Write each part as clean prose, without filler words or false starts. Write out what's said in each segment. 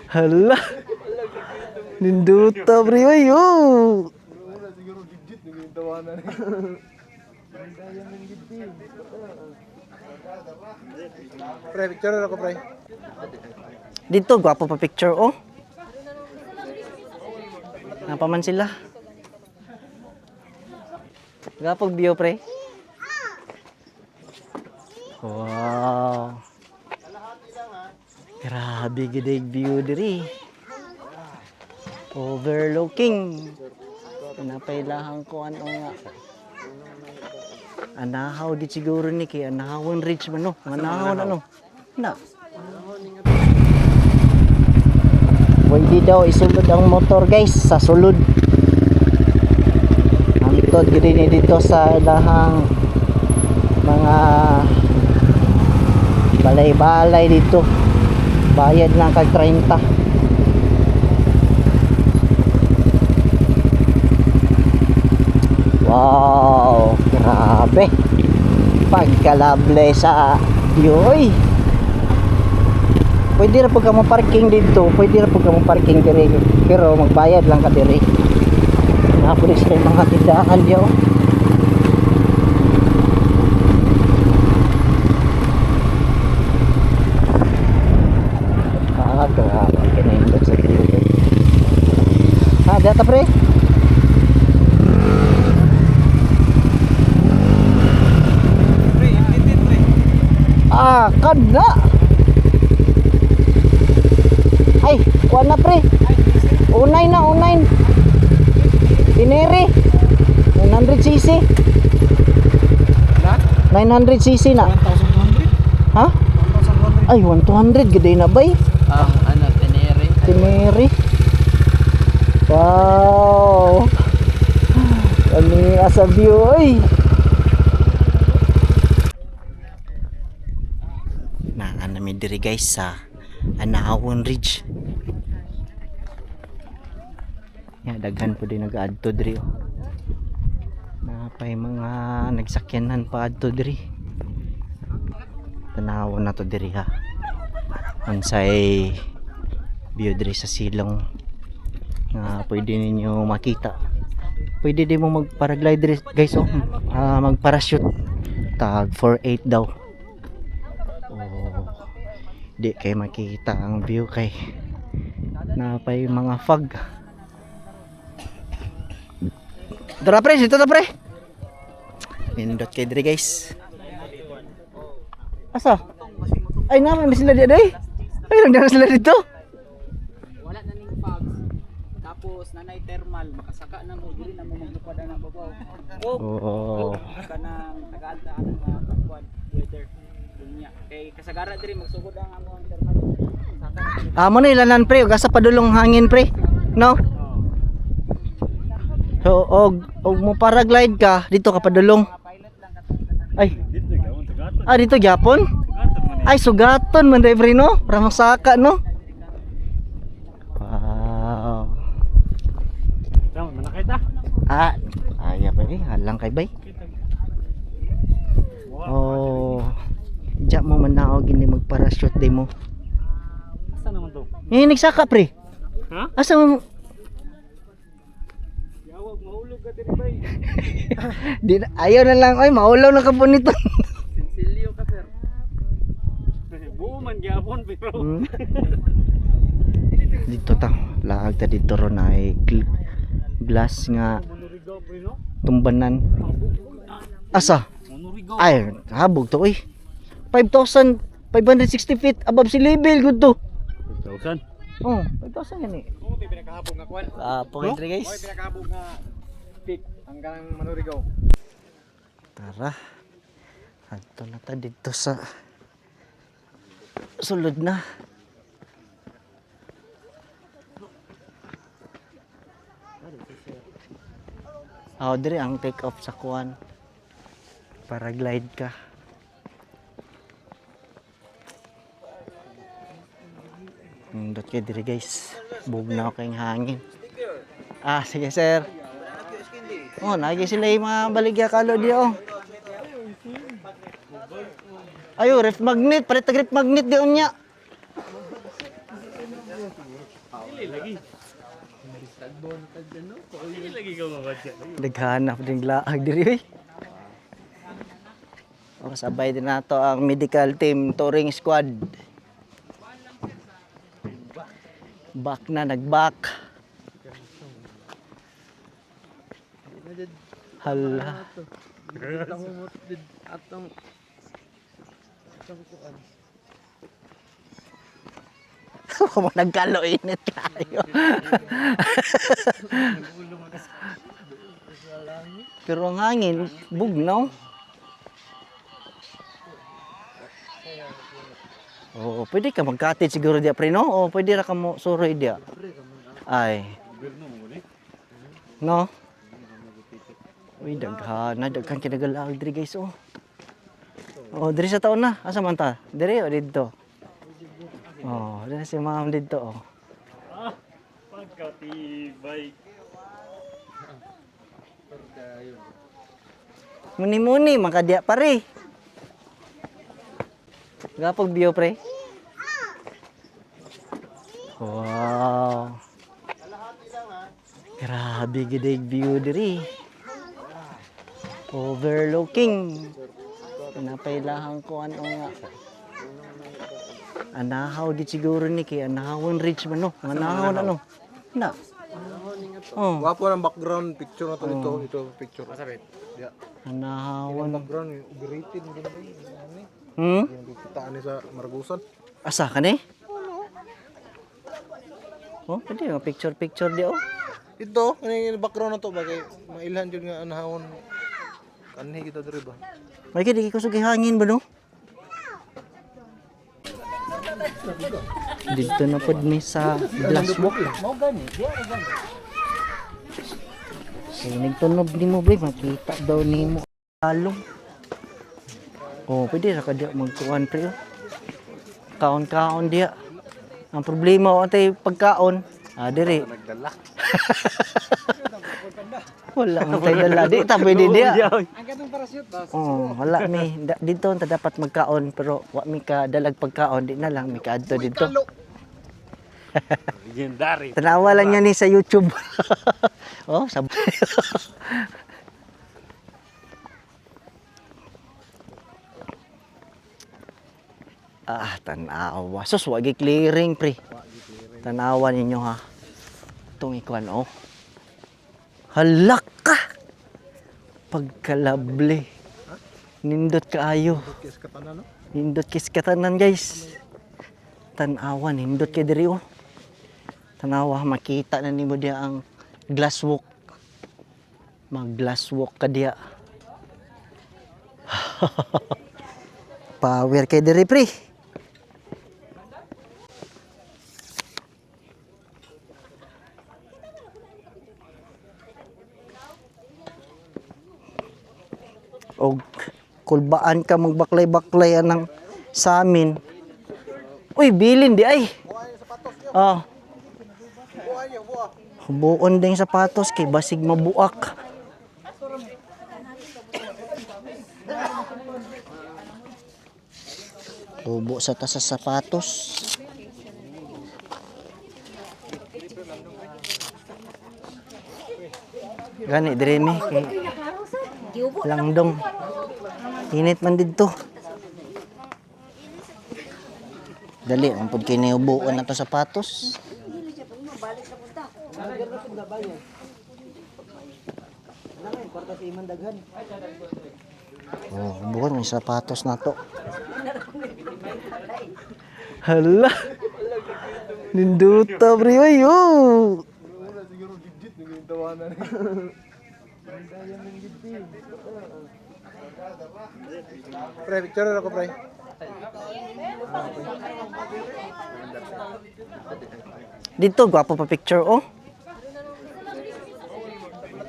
Hala. Ninduta pre oy. Oh. Siguro digit yung tawanan. Pre, picture ako pre. Dito gwapo pa picture oh. Napaman sila. Gapog view pre. Wow. Grabe gid view diri. Overlooking. Pinapailahan ko ano nga. Anahaw di siguro ni kay Anahawon Ridge man no. Anahawon ano. Na. Pwede daw isulod ang motor guys sa sulod. Antod gid ni dito sa ilahang mga balay-balay dito. Bayad lang kag 30. Wow, grabe. Pagkalable sa yoy. Pwede na po ka parking dito, pwede na po ka parking diri, pero magbayad lang ka diri. Napulis rin mga tindahan diyo. Grabe, kinahindot sa dito. Data pre? Kada. Ay, kuha na pre. Unay na, unay. Tineri. 900cc. 900cc na. 1,200? Ha? 1,200. Ay, 1,200. Gaday na bay. Tenere. Tineri. Wow. Kani asa view, oy. Naanami diri guys sa Anahawon Ridge. Ya, daghan po din nag-adto diri oh. Napay mga nagsakyanan pa adto diri. Tanawon na to diri ha. Unsay view diri sa silong nga pwede ninyo makita. Pwede din mo mag-paraglide diri guys oh. Mag-parachute. Tag 48 daw. Di kay makita ang view kay napay mga fog. Tara pre, dito na pre. Nindot kay diri guys. Asa? Ay naman sila di day. Ay nandiyan sila dito. Wala na ning fogs. Tapos nanay thermal makasaka na mo dili na mo maglupada na babaw. Oo. Kanang tagaan-taan nga pagkuan weather dunya. Kay kasagara diri magsugod ang among thermal. Amo na ilanan pre, ug asa padulong hangin pre. No? So og mo paraglide ka dito ka padulong. Ay. Dito gyapon? Ay sugaton man day pre no? Para masaka no? Wow. Tama, manakita. Aya ba halang kay bay. Oh. Diya mo manaog gini magparachute day mo. Asa naman to? Nagsaka pre. Ha? Asa mo? Yawag mahulog ka diri bay. Ayaw na lang oy, maulaw na ka po nito. Sinsilyo ka sir. Buo man gyapon pero. Dito ta, laag ta dito ron ay glass nga Monorigaw pre no? tumbanan. Asa? Monorigaw. Ay, habog to oy. 5,560 feet above sea level good to. 1,000. Oh, 5,000 yan eh. Mo pinakahabog nga kwan. Point guys. Oy, pinakahabog nga peak hanggang Monorigaw. Tara. Adto na ta dito sa sulod na. Dire ang take off sa kuan. Paraglide ka. Nindot kayo diri guys. Bugnaw kayong hangin. Sige sir. Nagi sila yung mga baligya kalo di oh. Ayo, ref magnet, palit ref magnet di unya. Naghanap din laag diri. O, sabay din nato ang medical team touring squad. Back na, nag-back. Hala. Mo nagkalo init kayo. Pero ang hangin, bugnaw. Oo, pwede ka mag-cottage siguro diya pre, no? O pwede ra ka mo suroy diya. Ay. No? Uy, daghan kinagalag diri guys, oh. Oh, diri sa taon na. Asa man ta? Diri o didto? Oh, diri si ma'am didto, oh. Pagkatibay. Muni-muni, makadya pare. Gapag view pre. Wow. Grabe gidig view diri. Overlooking. Napailahan ko ano nga. Anahaw di siguro ni kay Anahawon Ridge man no. Anahawon ano. Na. Oh, Wapo ng background picture na to dito. Ito picture. Masabit. Yeah. Anahawon. Background overrated din ba? Ano? Hmm? Yung kitaan ni sa Margusan. Asa ka ni? Oh, pwede yung picture di oh. Ito, yung background na to bagay mailhan jud nga anahon. Kanhi kita diri ba? May kadi ko sugih hangin ba no? Dito na pod mi sa glasswalk. Mo gani, diya ra gani. Kaya nagtunog ni mo, bre, makita daw ni mo halong. Oh, pwede ra ka diya magkuhan, pre. Kaon-kaon diya. Ang problema o tay pagkaon, dire. Nagdala. Wala man tay dala. Di ta pwede diya. Ang ganung parachute boss. Oh, wala mi. Dito ta dapat magkaon, pero wa mi ka dalag pagkaon, di na lang mi kaadto dito. Legendary. Tanawa lang yan ni sa YouTube. Oh, sabay. Tanawa. Sus, wagi clearing, pre. Tanawa ninyo, ha. Itong ikuan, oh. Halak ka! Pagkalabli. Nindot kaayo. Kis katanan no? Nindot kis katanan, guys. Tanawa, nindot kay diri, oh. Tanawa, makita na nimo diya ang glass walk. Mag-glass walk ka diya. Power kay diri, pre. Og kulbaan ka magbaklay-baklay ng sa amin. Uy, bilin di ay. Oh. Buon din sapatos kay basig mabuak. Tubo sa tasa sapatos. Gani dire mi kay langdong. Init man didto. Dali ang pud kay niubuon na to sapatos. Oh, bukan may sapatos na to. Hala. Ninduta bro ayo. Siguro digit ng tawanan. Pre, picture ako pre. Dito gwapo pa picture oh.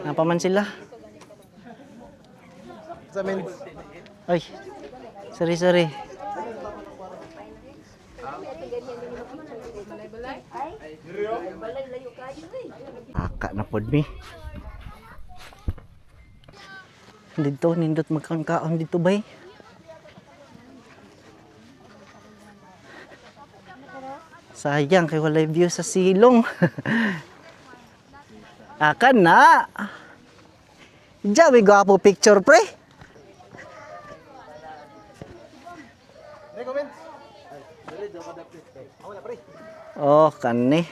Napaman sila. Sa amin. Ay. Sorry. Aka na pod mi. Dito nindot magkangkaon dito bay. Sayang kay walay view sa silong. Akan na. Diyan may gwapo picture pre. Recommend. Oh, kani.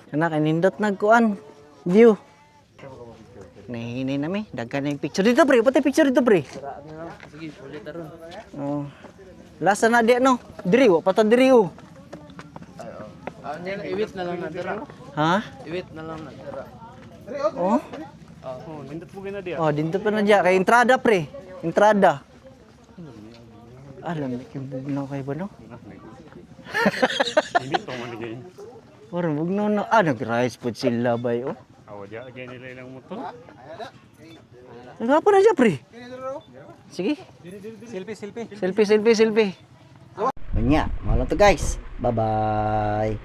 Kana kanindot nagkuan view. Nahinay na mi, daghan na yung picture dito pre, pati picture dito pre. Sige, ulit aron. Oh. Lasa na di no. Diri wa pata diri oh. Iwit na lang na dira. Ha? Iwit na lang na dira. Oh. Oh, nindot po gina dia. Oh, dito pa na diya kay entrada pre. Entrada. Alam ni kim bugnaw kay ba no? Hindi to man gay. Orang bugnaw na nag-rise pud sila bay oh. Awa dia gay nila ilang motor. Nagapa na diya pre. Sige. Selfie. Nya, malo to guys. Bye-bye.